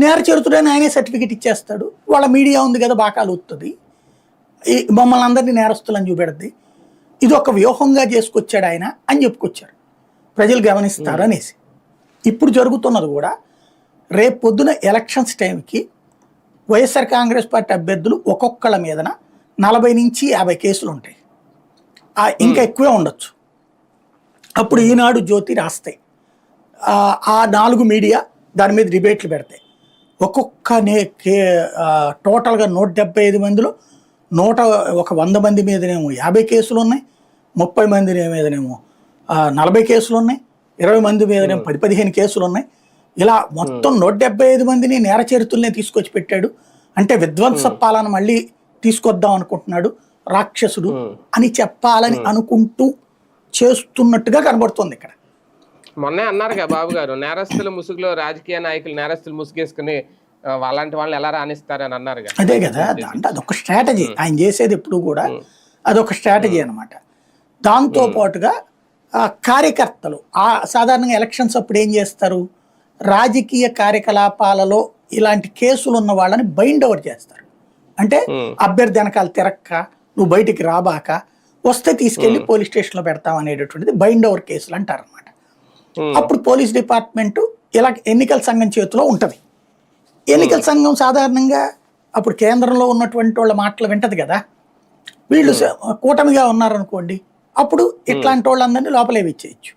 నేర చరిత్రుడని ఆయనే సర్టిఫికెట్ ఇచ్చేస్తాడు. వాళ్ళ మీడియా ఉంది కదా, బాకాలు వస్తుంది, ఈ మమ్మల్ని అందరినీ నేరస్తులని చూపెడద్ది, ఇది ఒక వ్యూహంగా చేసుకొచ్చాడు ఆయన అని చెప్పుకొచ్చారు. ప్రజలు గమనిస్తారు అనేసి. ఇప్పుడు జరుగుతున్నది కూడా, రేపు పొద్దున ఎలక్షన్స్ టైంకి వైఎస్ఆర్ కాంగ్రెస్ పార్టీ అభ్యర్థులు ఒక్కొక్కళ్ళ మీదన 40 నుంచి 50 కేసులు ఉంటాయి, ఇంకా ఎక్కువే ఉండొచ్చు. అప్పుడు ఈనాడు, జ్యోతి రాస్తాయి, ఆ 4 మీడియా దాని మీద డిబేట్లు పెడతాయి. ఒక్కొక్క టోటల్గా 175 మందిలో 100 మంది మీదనేమో 50 కేసులు ఉన్నాయి, 30 మంది మీదనేమో 40 కేసులు ఉన్నాయి, 20 మంది మీదనేమో 10-15 కేసులు ఉన్నాయి. ఇలా మొత్తం 175 మందిని నేర చరిత్రలనే తీసుకొచ్చి పెట్టాడు. అంటే విధ్వంస పాలన మళ్ళీ తీసుకొద్దాం అనుకుంటున్నాడు, రాక్షసుడు అని చెప్పాలని అనుకుంటూ చేస్తున్నట్టుగా కనబడుతుంది ఇక్కడ. మొన్నే అన్నారు కదా బాబు గారు, నేరస్తుల ముసుగులో రాజకీయ నాయకులు నేరస్తులు ముసుగేసుకుని అలాంటి వాళ్ళని ఎలా రాణిస్తారని అన్నారు కదా. అదే కదా, అంటే అదొక స్ట్రాటజీ ఆయన చేసేది ఎప్పుడు కూడా, అదొక స్ట్రాటజీ అనమాట. దాంతో పాటుగా కార్యకర్తలు సాధారణంగా ఎలక్షన్స్ అప్పుడు ఏం చేస్తారు, రాజకీయ కార్యకలాపాలలో ఇలాంటి కేసులు ఉన్న వాళ్ళని బైండ్ ఓవర్ చేస్తారు. అంటే అభ్యర్థి వెనకాల తిరక్క, నువ్వు బయటికి రాబాక, వస్తే తీసుకెళ్లి పోలీస్ స్టేషన్లో పెడతాం అనేటటువంటిది బైండ్ ఓవర్ కేసులు అంటారు అనమాట. అప్పుడు పోలీస్ డిపార్ట్మెంటు ఇలా ఎన్నికల సంఘం చేతిలో ఉంటుంది. ఎన్నికల సంఘం సాధారణంగా అప్పుడు కేంద్రంలో ఉన్నటువంటి వాళ్ళ మాటలు వింటది కదా. వీళ్ళు కూటమిగా ఉన్నారనుకోండి, అప్పుడు ఇట్లాంటి వాళ్ళందరినీ లోపలే ఇచ్చేయచ్చు.